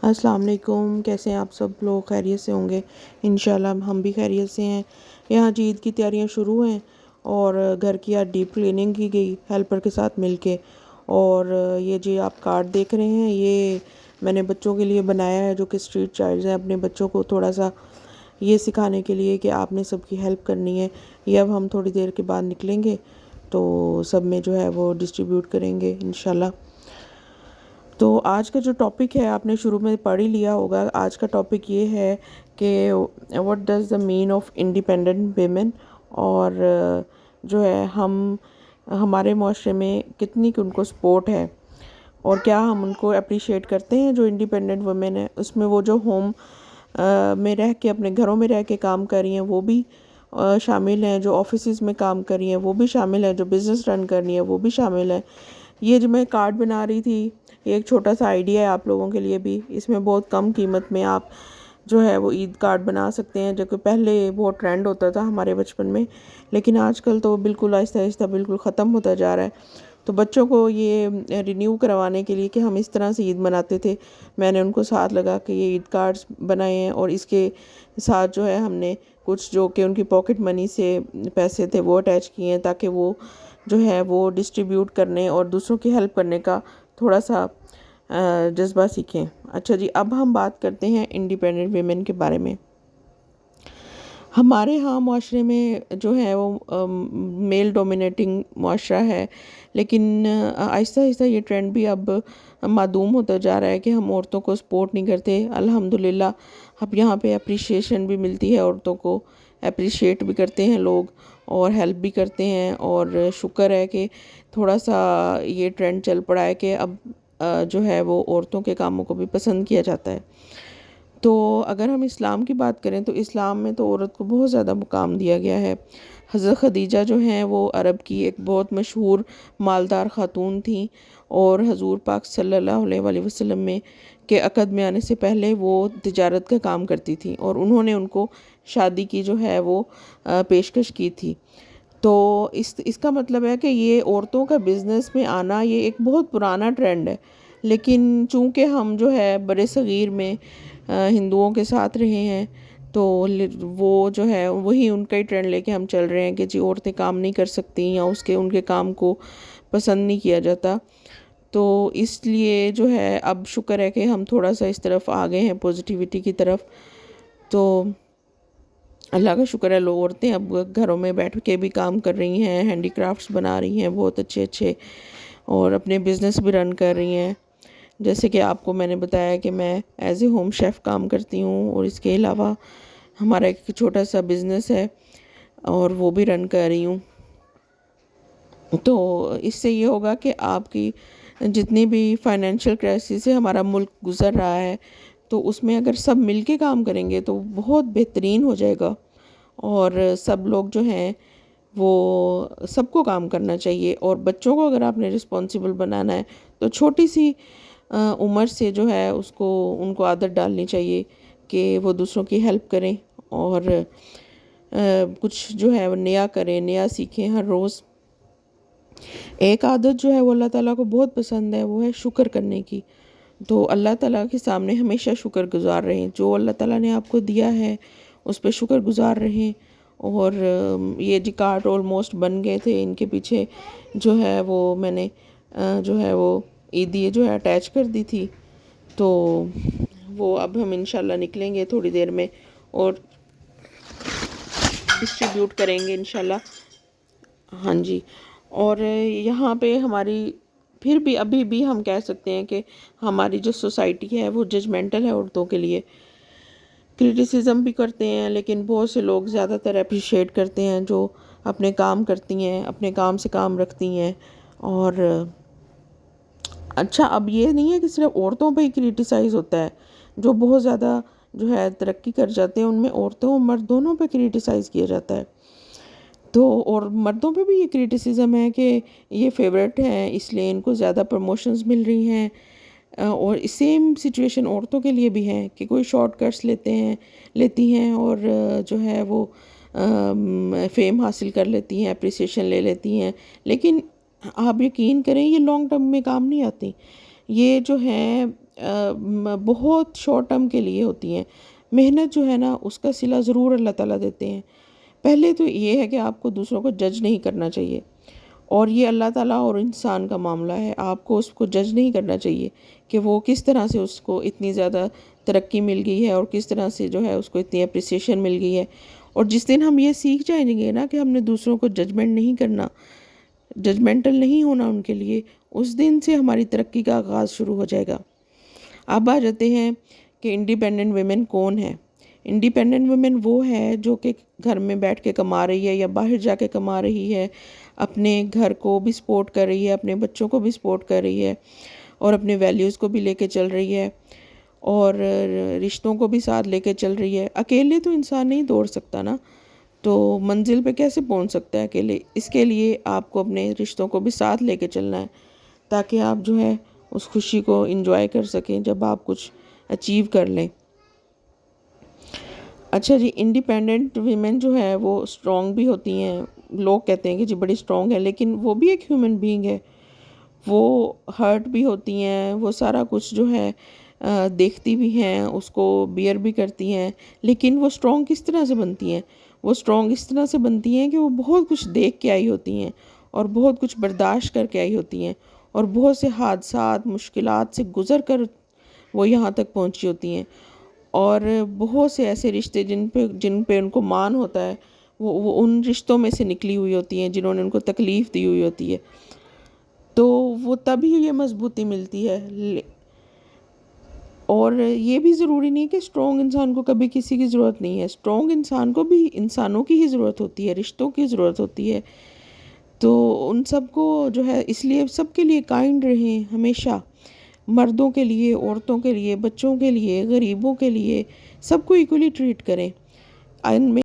السلام علیکم، کیسے ہیں آپ سب لوگ؟ خیریت سے ہوں گے انشاءاللہ، ہم بھی خیریت سے ہیں۔ یہاں جی عید کی تیاریاں شروع ہیں اور گھر کی آج ڈیپ کلیننگ کی گئی ہیلپر کے ساتھ مل کے۔ اور یہ جی آپ کارڈ دیکھ رہے ہیں، یہ میں نے بچوں کے لیے بنایا ہے جو کہ اسٹریٹ چائلڈز ہیں، اپنے بچوں کو تھوڑا سا یہ سکھانے کے لیے کہ آپ نے سب کی ہیلپ کرنی ہے۔ یہ اب ہم تھوڑی دیر کے بعد نکلیں گے تو سب میں جو ہے وہ ڈسٹریبیوٹ کریں گے انشاءاللہ۔ تو آج کا جو ٹاپک ہے آپ نے شروع میں پڑھ ہی لیا ہوگا۔ آج کا ٹاپک یہ ہے کہ what does the mean of independent women, اور جو ہے ہمارے معاشرے میں کتنی ان کو سپورٹ ہے اور کیا ہم ان کو اپریشیٹ کرتے ہیں جو انڈیپینڈنٹ ویمن ہے۔ اس میں وہ جو ہوم میں رہ کے اپنے گھروں میں رہ کے کام کر رہی ہیں وہ بھی شامل ہیں، جو آفیسز میں کام کر رہی ہیں وہ بھی شامل ہیں، جو بزنس رن کر رہی ہیں وہ بھی شامل ہیں۔ یہ جو میں کارڈ بنا رہی تھی، یہ ایک چھوٹا سا آئیڈیا ہے آپ لوگوں کے لیے بھی۔ اس میں بہت کم قیمت میں آپ جو ہے وہ عید کارڈ بنا سکتے ہیں، جو کہ پہلے بہت ٹرینڈ ہوتا تھا ہمارے بچپن میں، لیکن آج کل تو بالکل آہستہ آہستہ بالکل ختم ہوتا جا رہا ہے۔ تو بچوں کو یہ رینیو کروانے کے لیے کہ ہم اس طرح سے عید مناتے تھے، میں نے ان کو ساتھ لگا کہ یہ عید کارڈز بنائے ہیں، اور اس کے ساتھ جو ہے ہم نے کچھ جو کہ ان کی پاکٹ منی سے پیسے تھے وہ اٹیچ کیے ہیں، تاکہ وہ جو ہے وہ ڈسٹریبیوٹ کرنے اور دوسروں کی ہیلپ کرنے کا تھوڑا سا جذبہ سیکھیں۔ اچھا جی، اب ہم بات کرتے ہیں انڈیپینڈنٹ ویمن کے بارے میں۔ ہمارے ہاں معاشرے میں جو ہے وہ میل ڈومینیٹنگ معاشرہ ہے، لیکن آہستہ آہستہ یہ ٹرینڈ بھی اب معدوم ہوتا جا رہا ہے کہ ہم عورتوں کو سپورٹ نہیں کرتے۔ الحمدللہ اب یہاں پہ اپریشیشن بھی ملتی ہے، عورتوں کو اپریشیٹ بھی کرتے ہیں لوگ اور ہیلپ بھی کرتے ہیں، اور شکر ہے کہ تھوڑا سا یہ ٹرینڈ چل پڑا ہے کہ اب جو ہے وہ عورتوں کے کاموں کو بھی پسند کیا جاتا ہے۔ تو اگر ہم اسلام کی بات کریں تو اسلام میں تو عورت کو بہت زیادہ مقام دیا گیا ہے۔ حضرت خدیجہ جو ہیں وہ عرب کی ایک بہت مشہور مالدار خاتون تھیں، اور حضور پاک صلی اللہ علیہ وآلہ وسلم میں کے عقد میں آنے سے پہلے وہ تجارت کا کام کرتی تھیں، اور انہوں نے ان کو شادی کی جو ہے وہ پیشکش کی تھی۔ تو اس کا مطلب ہے کہ یہ عورتوں کا بزنس میں آنا یہ ایک بہت پرانا ٹرینڈ ہے، لیکن چونکہ ہم جو ہے برِ صغیر میں ہندوؤں کے ساتھ رہے ہیں، تو وہ جو ہے وہی ان کا ہی ٹرینڈ لے کے ہم چل رہے ہیں کہ جی عورتیں کام نہیں کر سکتی، یا ان کے کام کو پسند نہیں کیا جاتا۔ تو اس لیے جو ہے اب شکر ہے کہ ہم تھوڑا سا اس طرف آ گئے ہیں، پوزیٹیوٹی کی طرف۔ تو اللہ کا شکر ہے، لوگ عورتیں اب گھروں میں بیٹھ کے بھی کام کر رہی ہیں، ہینڈی کرافٹس بنا رہی ہیں بہت اچھے اچھے، اور اپنے بزنس بھی رن کر رہی ہیں۔ جیسے کہ آپ کو میں نے بتایا کہ میں ایز اے ہوم شیف کام کرتی ہوں، اور اس کے علاوہ ہمارا ایک چھوٹا سا بزنس ہے اور وہ بھی رن کر رہی ہوں۔ تو اس سے یہ ہوگا کہ آپ کی جتنی بھی فائنینشیل کرائسس سے ہمارا ملک گزر رہا ہے، تو اس میں اگر سب مل کے کام کریں گے تو بہت بہترین ہو جائے گا، اور سب لوگ جو ہیں وہ سب کو کام کرنا چاہیے۔ اور بچوں کو اگر آپ نے رسپانسیبل بنانا ہے تو چھوٹی سی عمر سے جو ہے ان کو عادت ڈالنی چاہیے کہ وہ دوسروں کی ہیلپ کریں، اور کچھ جو ہے وہ نیا کریں، نیا سیکھیں ہر روز۔ ایک عادت جو ہے وہ اللہ تعالیٰ کو بہت پسند ہے، وہ ہے شکر کرنے کی۔ تو اللہ تعالیٰ کے سامنے ہمیشہ شکر گزار رہیں، جو اللہ تعالیٰ نے آپ کو دیا ہے اس پہ شکر گزار رہیں۔ اور یہ جی کارڈ آلموسٹ بن گئے تھے، ان کے پیچھے جو ہے وہ میں نے جو ہے وہ عیدیے جو ہے اٹیچ کر دی تھی، تو وہ اب ہم انشاءاللہ نکلیں گے تھوڑی دیر میں اور ڈسٹریبیوٹ کریں گے انشاءاللہ۔ ہاں جی، اور یہاں پہ ہماری پھر بھی ابھی بھی ہم کہہ سکتے ہیں کہ ہماری جو سوسائٹی ہے وہ ججمنٹل ہے عورتوں کے لیے، کرٹیسزم بھی کرتے ہیں، لیکن بہت سے لوگ زیادہ تر اپریشیٹ کرتے ہیں جو اپنے کام کرتی ہیں، اپنے کام سے کام رکھتی ہیں۔ اور اچھا، اب یہ نہیں ہے کہ صرف عورتوں پہ ہی کرٹیسائز ہوتا ہے، جو بہت زیادہ جو ہے ترقی کر جاتے ہیں ان میں عورتوں اور مرد دونوں پہ کرٹیسائز کیا جاتا ہے۔ تو اور مردوں پہ بھی یہ کرٹیسزم ہے کہ یہ فیورٹ ہیں اس لیے ان کو زیادہ پروموشنز مل رہی ہیں، اور سیم سچویشن عورتوں کے لیے بھی ہے کہ کوئی شارٹ کٹس لیتی ہیں اور جو ہے وہ فیم حاصل کر لیتی ہیں، اپریسیشن لے لیتی ہیں، لیکن آپ یقین کریں یہ لانگ ٹرم میں کام نہیں آتی۔ یہ جو ہے بہت شارٹ ٹرم کے لیے ہوتی ہیں. محنت جو ہے نا اس کا صلہ ضرور اللہ تعالیٰ دیتے ہیں. پہلے تو یہ ہے کہ آپ کو دوسروں کو جج نہیں کرنا چاہیے، اور یہ اللہ تعالیٰ اور انسان کا معاملہ ہے. آپ کو اس کو جج نہیں کرنا چاہیے کہ وہ کس طرح سے اس کو اتنی زیادہ ترقی مل گئی ہے اور کس طرح سے جو ہے اس کو اتنی اپریسیشن مل گئی ہے. اور جس دن ہم یہ سیکھ جائیں گے نا کہ ہم نے دوسروں کو ججمنٹ نہیں کرنا، ججمنٹل نہیں ہونا ان کے لیے، اس دن سے ہماری ترقی کا آغاز شروع ہو جائے گا. اب آ جاتے ہیں کہ انڈیپینڈنٹ ویمن کون ہے. انڈیپینڈنٹ ویمن وہ ہے جو کہ گھر میں بیٹھ کے کما رہی ہے یا باہر جا کے کما رہی ہے، اپنے گھر کو بھی سپورٹ کر رہی ہے، اپنے بچوں کو بھی سپورٹ کر رہی ہے، اور اپنے ویلیوز کو بھی لے کے چل رہی ہے، اور رشتوں کو بھی ساتھ لے کے چل رہی ہے. اکیلے تو انسان نہیں دوڑ سکتا نا، تو منزل پہ کیسے پہنچ سکتا ہے اکیلے؟ اس کے لیے آپ کو اپنے رشتوں کو بھی ساتھ لے کے چلنا ہے تاکہ آپ جو ہے اس خوشی کو انجوائے کر سکیں جب آپ کچھ اچیو کر لیں. اچھا جی، انڈیپینڈنٹ ویمن جو ہے وہ اسٹرانگ بھی ہوتی ہیں. لوگ کہتے ہیں کہ جی بڑی اسٹرانگ ہے، لیکن وہ بھی ایک ہیومن بینگ ہے. وہ ہرٹ بھی ہوتی ہیں، وہ سارا کچھ جو ہے دیکھتی بھی ہیں، اس کو بیئر بھی کرتی ہیں. لیکن وہ اسٹرانگ کس طرح سے بنتی ہیں؟ وہ اسٹرانگ اس طرح سے بنتی ہیں کہ وہ بہت کچھ دیکھ کے آئی ہوتی ہیں، اور بہت کچھ برداشت کر کے آئی ہوتی ہیں، اور بہت سے حادثات، مشکلات سے گزر کر وہ یہاں تک پہنچی ہوتی ہیں. اور بہت سے ایسے رشتے جن پہ ان کو مان ہوتا ہے، وہ ان رشتوں میں سے نکلی ہوئی ہوتی ہیں جنہوں نے ان کو تکلیف دی ہوئی ہوتی ہے. تو وہ تبھی یہ مضبوطی ملتی ہے. اور یہ بھی ضروری نہیں کہ اسٹرانگ انسان کو کبھی کسی کی ضرورت نہیں ہے. اسٹرانگ انسان کو بھی انسانوں کی ہی ضرورت ہوتی ہے، رشتوں کی ضرورت ہوتی ہے. تو ان سب کو جو ہے اس لیے سب کے لیے کائنڈ رہیں ہمیشہ، مردوں کے لیے، عورتوں کے لیے، بچوں کے لیے، غریبوں کے لیے، سب کو ایکولی ٹریٹ کریں. ان میں